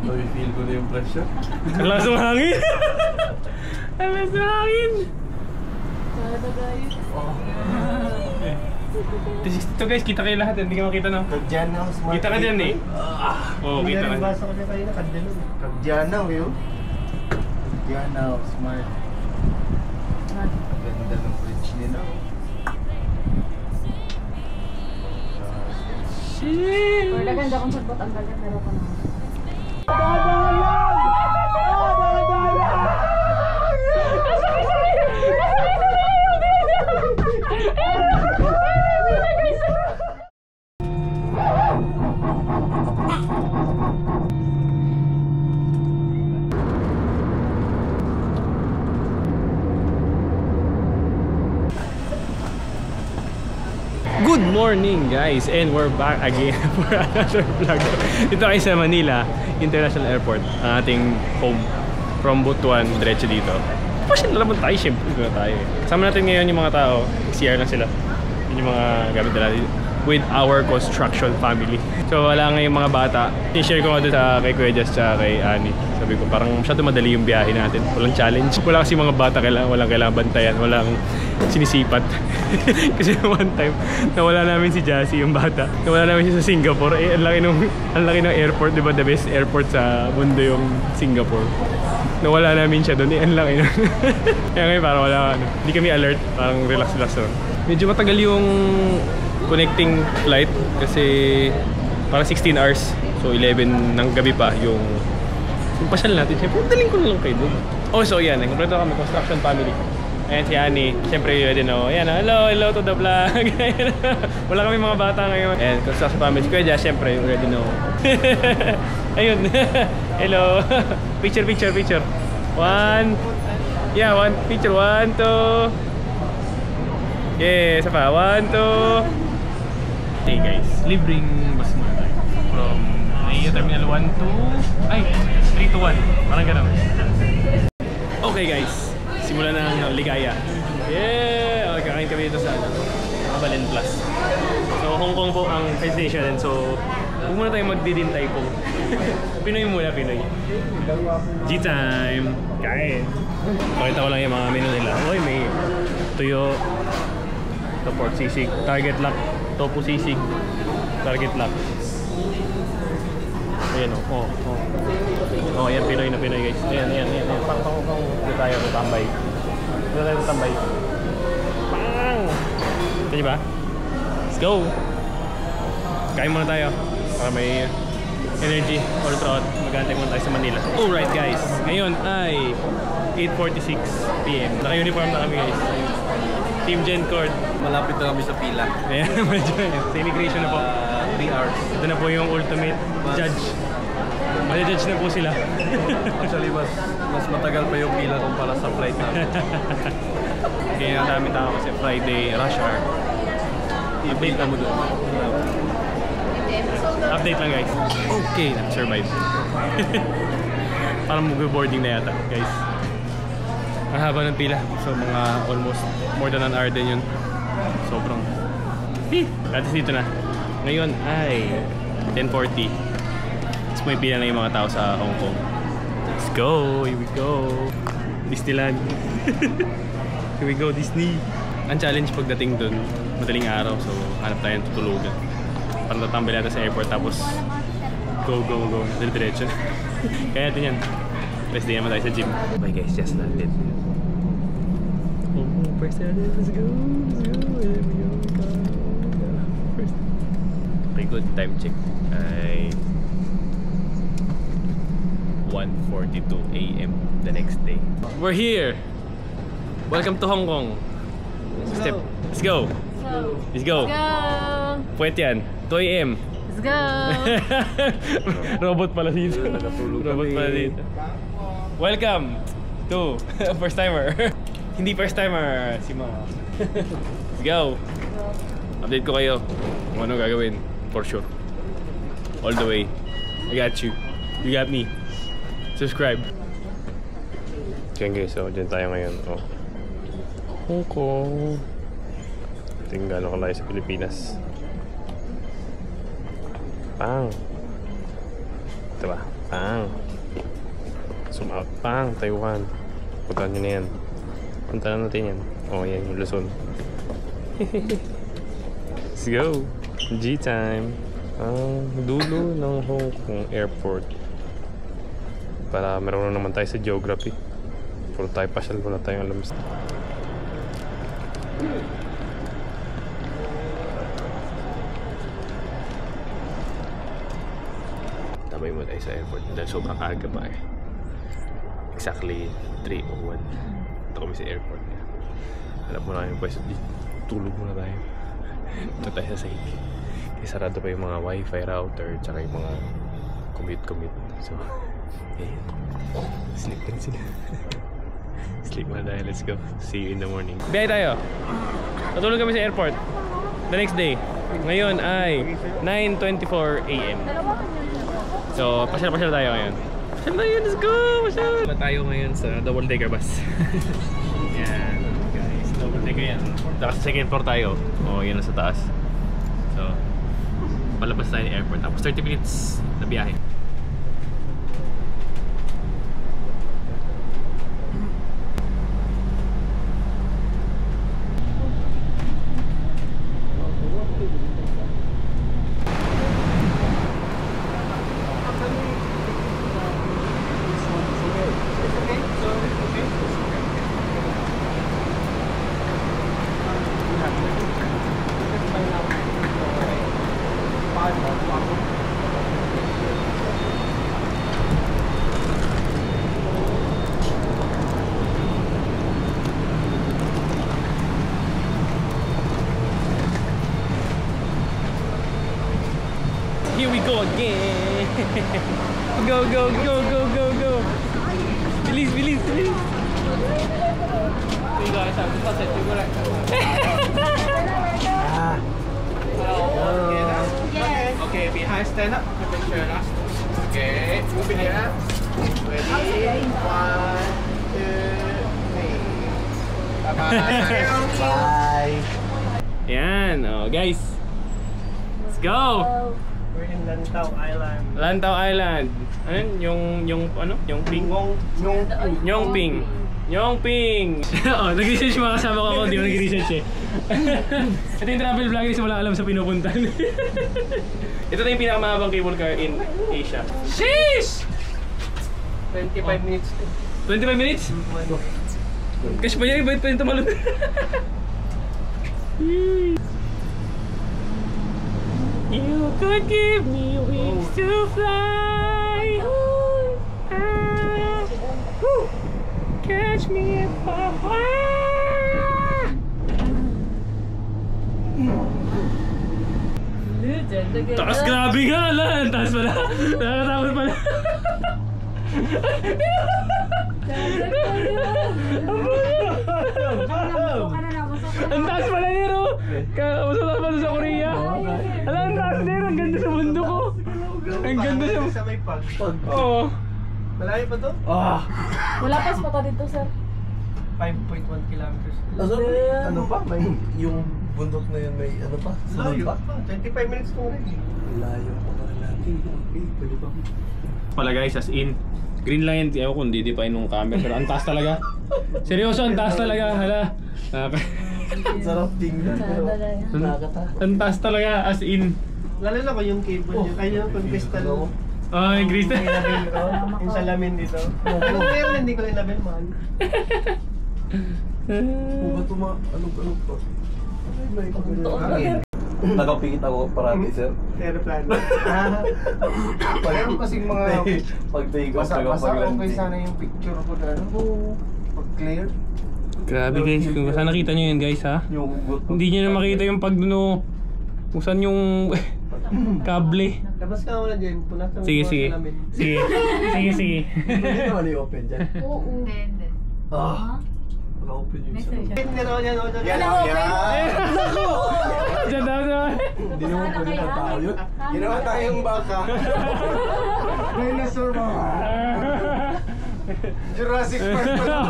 Feel ko na yung pressure. Ang lakas ng hangin! Ang lakas ng hangin! Ito guys, kita kayo lahat. Hindi ka makita na. Kagjanaw, smart. Kita ka dyan eh. Oo, kita ka. Basa ko na kayo na Kagjanaw yun. Kagjanaw, smart. Ganda ng fridge nila. Shit! Wala ganda kung sagbot ang dagat. Meron ko na. Good morning guys, and we're back again for another vlog. Dito kayo sa Manila International Airport, ang ating home. From Butuan, diretso dito. Pasyal na naman tayo, syempre dito na tayo. Kasama natin ngayon yung mga tao, CR lang sila. Yun yung mga gamit nila with our construction family. So wala nga yung mga bata. I-share ko nga doon sa kay Kuya Jess at kay Annie. Sabi ko parang masyado madali yung biyahe natin. Walang challenge. Wala kasi mga bata, walang kailangan bantayan. Walang sinisipat. Kasi one time, nawala namin si Jassy, yung bata. Nawala namin siya sa Singapore. Eh, ang laki ng airport, di ba? The best airport sa mundo yung Singapore. Nawala namin siya doon. Eh, ang laki nun. Kaya ngayon parang wala, hindi kami alert. Parang relax-relax lang. Medyo matagal yung connecting flight kasi parang 16 hours. So 11 ng gabi pa yung pasyal natin. Siyempre, daling ko na lang kayo doon. Oh, so yan. Kompleto kami, construction family. Ayan si Annie. Siyempre, you already know. Ayan, hello to the vlog. Wala kami mga bata ngayon. Ayan, construction family. Kuya Jess, siyempre, you already know. Ayun. Hello. Picture. One. Yeah, one picture. 1, 2. Yeah, isa pa. 1, 2. Hey guys, libreng bus muna tayo. From Terminal 1 to... Ay, 3 to 1. Parang gano'n. Okay guys, simulan na ang ligaya. Yeah! Okay, kakain kami dito sa Balen Plus. So, Hong Kong po ang destination. So, huwag muna tayong magdidintay po. Pinoy muna, Pinoy. G-time! Kain! Pakita ko lang yung mga menu nila. Oy, may tuyo, ito pork sisig, target lock, tofu sisig, target lock. Ayan o, oh, ayan, Pinoy na Pinoy guys. Ayan. Pang dito tayo, tambay. Pang! Ito nyo ba? Let's go! Kain muna tayo para may energy all throughout. Mag-antay muna tayo sa Manila. Alright guys, ngayon ay 8:46 PM. Naka-uniform na kami guys. Team Gen Cord. Malapit na kami sa pila. Ayan, medyo sa immigration na po. 3 hours. Ito na po yung ultimate judge. Mali-judge na po sila. Actually, mas matagal pa yung pila kumpara sa flight natin. Kaya ang dami tao kasi Friday rush hour. Update lang mo doon. Update lang guys. Okay, nag-survive. Parang mag-boarding na yata guys. Ang haba ng pila. So mga almost more than an hour din yun. Sobrang at least dito na. Ngayon ay 10:40. Tapos may pila na yung mga tao sa Hong Kong. Let's go! Here we go! Disneyland. Here we go, Disney! Ang challenge pagdating dun, madaling araw. So hanap tayo ng tutulugan. Parang tatambay natin sa airport tapos go. Diretso na. Kaya natin yan. Rest day naman tayo sa gym. Okay guys, just landed. First day, let's go. Okay, good. Time check ay 1:42 AM the next day. We're here! Welcome to Hong Kong. Let's go! Let's go! Puwet yan. 2 AM. Let's go! Robot pala dito. Robot pala dito. Welcome to first timer. Hindi first timer, si Mama. Let's go. Update ko kayo kung ano gagawin for sure. All the way. I got you. You got me. Subscribe. Okay guys, so dyan tayo ngayon. Oh. Hong Kong. Tingnan gano'n kalayo sa Pilipinas. Pang. Diba? Pang. Zoom out. Pang. Taiwan. Puntaan nyo na yan. Puntaan natin yan. Oh, yan yung Luzon. Let's go. G time. Dulo ng Hong Kong Airport. Para meron naman tayo sa geography. Puro tayo pasyal. Wala tayong alam. Tabay mo tayo sa airport dahil sobrang aga pa eh. Exactly 3:01. Ito kami sa airport. Alam mo na yung pwesto. Tulog muna tayo. Ito tayo sa sahig. Kasi sarado pa yung mga wifi router tsaka yung mga commute. So, ayan. Sleep na rin sila. Sleep muna tayo. Let's go. See you in the morning. Biyay tayo. Natulog kami sa airport. The next day. Ngayon ay 9:24 AM. So, pasyal tayo ngayon. Pasyal tayo. Let's go! Pasyal! Tayo ngayon sa double decker bus. Yan. Guys, double decker yan. Tapos sa second floor tayo. O, yan sa taas. So, palabas tayo ng airport. Tapos 30 minutes na biyahe. Here we go again. Go. Bilis. Okay, behind, stand up. Make sure last. Okay, move in here. Ready? 1, 2, 3. Bye. Yan. Oh, guys. Let's go. We're in Lantau Island. Lantau Island. Ano yun? Yung ping? Yung ping. Oh, nag-research mga kasama ko. Hindi ko nag-research eh. Ito yung travel vlogger kasi wala alam sa pinupuntan. Ito na yung pinakamahabang cable car in Asia. Sheesh! 25 minutes. 25 minutes? Kasi pa yan, bakit pa yung tumalun? You could give me wings to fly. Catch me if I fly. Taas, grabe nga lang. Taas pala. Nakakatakot pala. Ang taas pala nero. Masarap pa sa Korea. Alam, ang taas nero. Ang ganda sa mundo ko. Ang ganda sa... may pag. Oo. Malayo pa to? Wala pa spot dito, sir. 5.1 kilometers. Ano pa? May yung bundok na yun may ano pa? Sunod Layo pa? pa. 25 minutes ko rin. Layo pa pala natin. Okay, pwede pa. Pala guys, as in green lang yan. Ewan kung di pa nung camera. Pero ang taas talaga. Seryoso, ang taas talaga. Hala. Ang sarap tingnan. Nakakata. Ang taas talaga, as in. Lalo na ko yung cable nyo. Ay, yung crystal. Ay, Krista. Yung salamin dito. Ano kaya hindi ko rin lamin, man. Ba't anong pa? Nakapikit ako parati, sir. Aeroplano. Meron kasing mga pag-take off, Basa okay sana yung picture ko na ano. Pag-clear. Grabe guys, kung saan nakita nyo yun guys ha? yung hugot. Hindi nyo na makita yung pagduno. Kung saan yung kable. Labas ka muna dyan. Punasan mo Sige. salamin. Sige. Hindi naman i-open dyan. Oo. Naka-open yung isa. Hindi raw yan. Yan. Diyan daw. Hindi naman pwede na tao yun. Ginawa tayong baka. Dinosaur mga. Jurassic Park pa ito.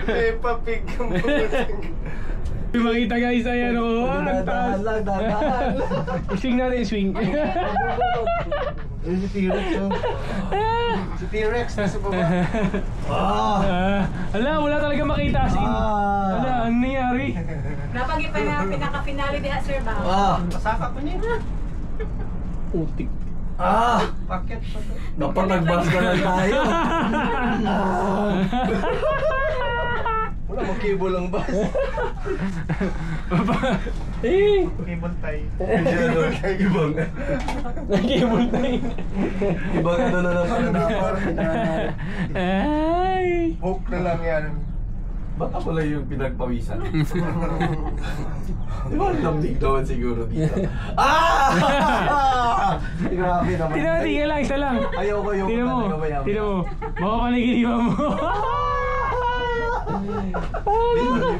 Peppa Pig ang pumunting. Makita guys, ayan o. Ang taas. Dahan. Swing natin, swing. Si T-Rex oh. Si T-Rex nasa baba. Ala, wala talaga makita as in. Ala, ano nangyari? Napagi pa na pinaka-finale diha sir ba? Pasaka ko niya. Utik. Paket pa to. Dapat nag-bus ka na tayo. Wala, mag-cable ang bus. Cable tie. Ibang. Nag-cable tayo. Ibang ano na lang pala dapat. Ay. Hook na lang yan. Baka pala yung pinagpawisan. Di ba ang lambig naman siguro dito? Grabe naman. Tingnan lang, isa lang. Ayoko yung Tingnan mo, tingnan mo. Baka panigiliwan mo.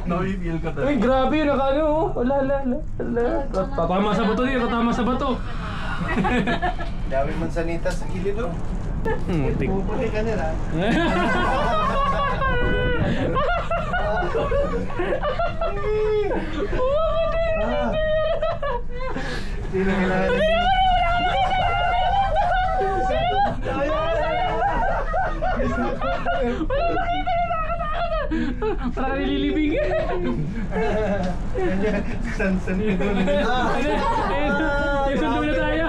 Nawipil ka Uy, grabe yun, nakano oh. Wala. Tatama sa bato din, tatama sa bato. Dami mansanita sa gilid oh. Utik. Pupuli ka nila. Hindi na kailangan Para ka nililibig. Sansan ka doon. Sundo na tayo.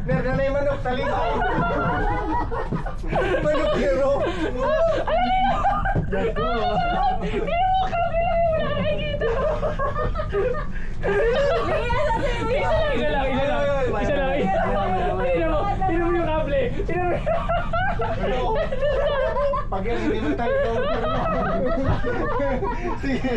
Meron na yung manok, talibay. Manok hero. Isa lang. Tingnan mo yung kable. Pag yan, hindi mo tayo sige.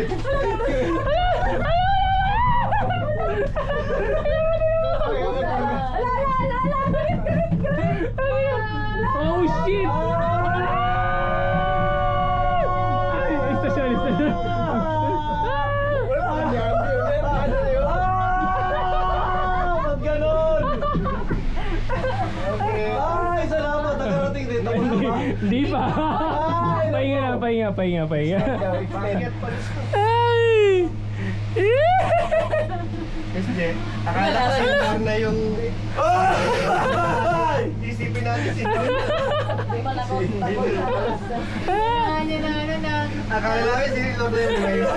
Oh shit! Istasyon. Ba't ganon? Ay, salamat. Nakarating dito. Hindi pa. Pahinga. Ay! Kasi, akala ko senior na yung... Isipin natin senior. Akala namin senior na yung ngayon.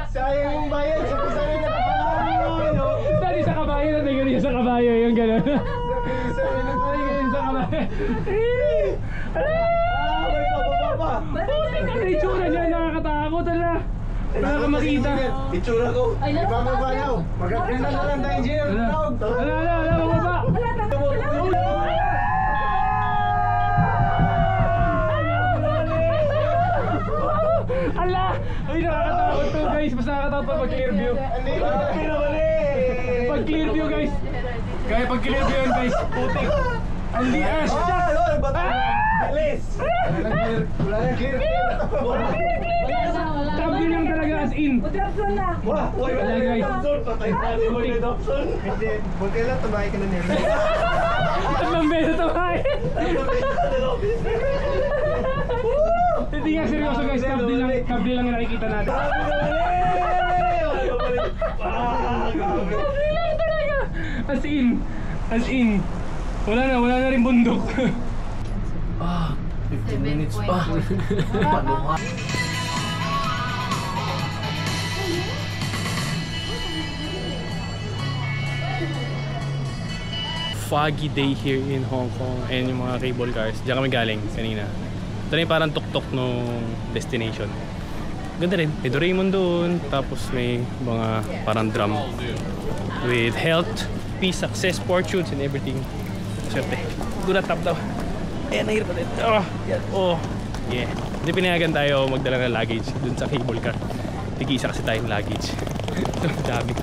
Sayang yung bayad sa kusari na kabayo. Dali sa kabayo na tingin sa kabayo yung gano'n. Tingin sa kabayo. May pababa. Ang itsura niya nakakatakot ala. Wala ka makita. Itsura ko. Ay, lalo Ibababa ka, daw. Magaganda na lang tayo engineer. Wala, bababa. Ala! Uy, nakakatakot to guys. Mas nakakatakot pag clear view. Pag clear view guys. Kaya pag clear view yun guys. Putik. Andi as. Alis! Wala na clear. Tabi lang talaga as in. Wala guys. Patay tayo mo yung Dobson. Hindi. Huwag ka lang, tumahay ka na nila. Ang beso tayo. Hindi nga seryoso guys. Kabli lang yung nakikita natin. Kabli lang talaga. As in. Wala na rin bundok. 15 minutes pa. Foggy day here in Hong Kong and yung mga cable cars. Diyan kami galing kanina. Ito na yung parang tuktok nung destination. Ganda rin. May Doraemon doon. Tapos may mga parang drum with health, peace, success, fortunes, and everything. Swerte. Guna tap daw. Ayan, nahirap natin. Yeah. Hindi pinayagan tayo magdala ng luggage dun sa cable car. Tig-isa kasi tayong luggage. Dami.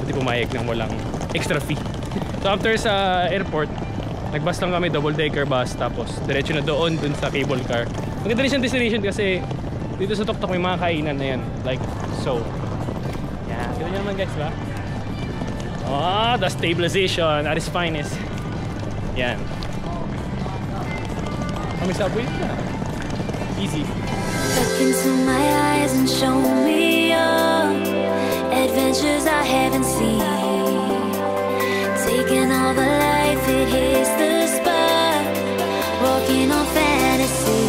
Hindi pumayag ng walang extra fee. So after sa airport, nagbus lang kami, double decker bus, tapos diretso na doon dun sa cable car. Maganda rin siyang destination kasi dito sa Tuktok may mga kainan na yan, like so. Yan, kita nyo naman guys ba? Oh, the stabilization at its finest. Yan. Kami subway na. Easy. Look into my eyes and show me your adventures I haven't seen. Taking all the life, it hits the spot. Walking on fantasy.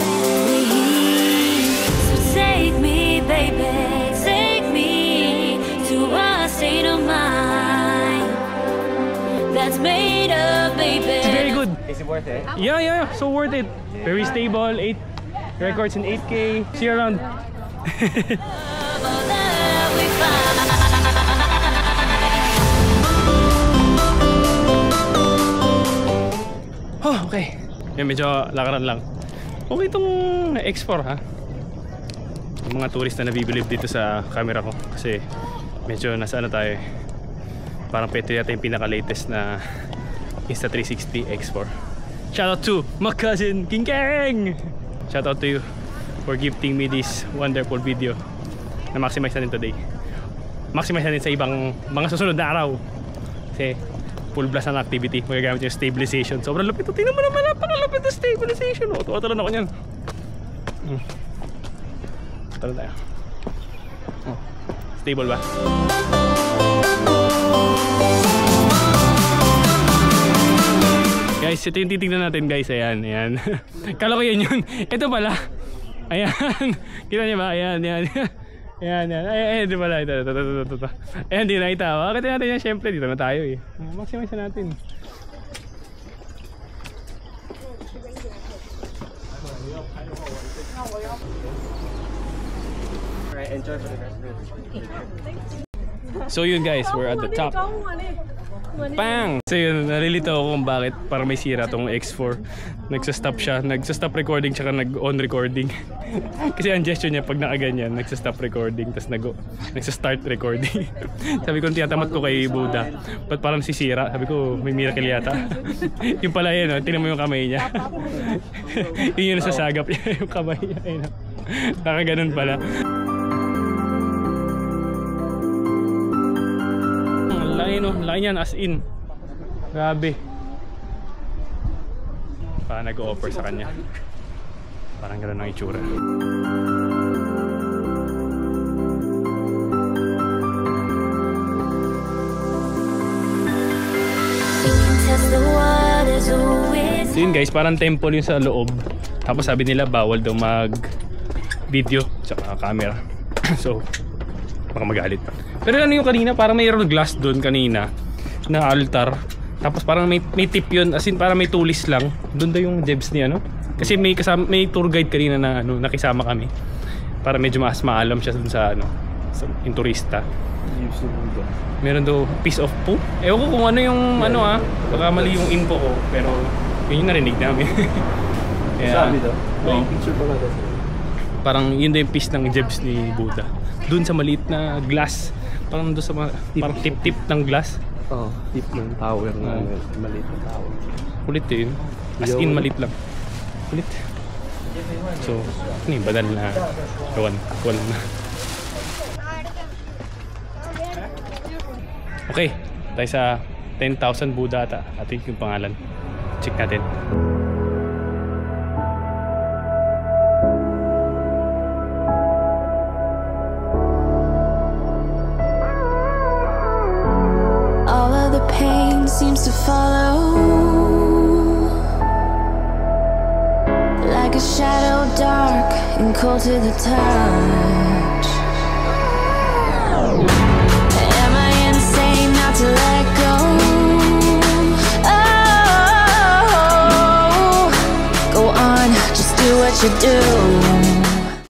So take me, baby, take me to a state of mind that's made up, baby. It's very good. Is it worth it? Yeah, so worth it. Very stable, 8 records in 8K. See you around. Oh, okay. Yan, medyo lakaran lang. Okay itong X4 ha. Yung mga tourist na nabibilib dito sa camera ko. Kasi medyo nasa ano tayo. Parang ito yata yung pinaka-latest na Insta360 X4. Shoutout to my cousin King Kang! Shoutout to you for gifting me this wonderful video na maximize natin today. Maximize natin sa ibang mga susunod na araw. Kasi full blast ng activity. Magagamit yung stabilization. Sobrang lupit. Tingnan mo naman, napakalupit na stabilization. Tuwa-tuwa na ako niyan. Tara tayo. Stable ba? Guys, ito yung titignan natin guys. Ayan, ayan. Kala ko yun. Ito pala. Ayan. Kita niyo ba? Ayan, ayan. Ayan, ayan. Ayan, di pala. Ito. Ayan, di nakita. Bakit natin yan? Siyempre, dito na tayo eh. Maximize na natin. Enjoy for the rest. So yun guys, we're at the top. Bang! So yun, nalilito ako kung bakit parang may sira tong X4. Nagsa-stop siya, nagsa-stop recording tsaka nag-on recording. Kasi ang gesture niya pag nakaganyan, nagsa-stop recording tapos nagsa-start recording. Sabi ko, tiyatamat ko kay Buddha, ba't parang sisira? Sabi ko, may miracle yata. Yung pala yun, tingnan mo yung kamay niya. Yun yung nasasagap niya, yung kamay niya. Nakaganon pala. Laki niyan as in. Grabe. Parang nag-o-offer sa kanya. Parang gano'n ang itsura. So yun guys, parang temple yun sa loob. Tapos sabi nila bawal daw mag video tsaka camera. So baka magalit. Pero ano yung kanina, parang mayroon glass doon kanina na altar. Tapos parang may tip yun, as in parang may tulis lang. Doon daw yung Jebs ni ano. Kasi may tour guide kanina na ano, nakisama kami. Para medyo mas maalam siya dun sa ano, sa yung turista. Meron daw piece of poo. Ewan ko kung ano yung ano baka mali yung info ko, pero yun yung narinig namin. Sabi daw? May picture pala daw. Parang yun daw yung piece ng Jebs ni Buddha. Doon sa maliit na glass. Parang doon sa parang tip-tip ng glass. Oo, tip ng tower na maliit na tower. Kulit yun. As in maliit lang. Kulit. So, ano yung badal na kawan na. Okay, tayo sa 10,000 Buddha ata. Atin yung pangalan. Check natin. Seems to follow like a shadow, dark and cold to the touch. Am I insane not to let go? Oh, go on, just do what you do.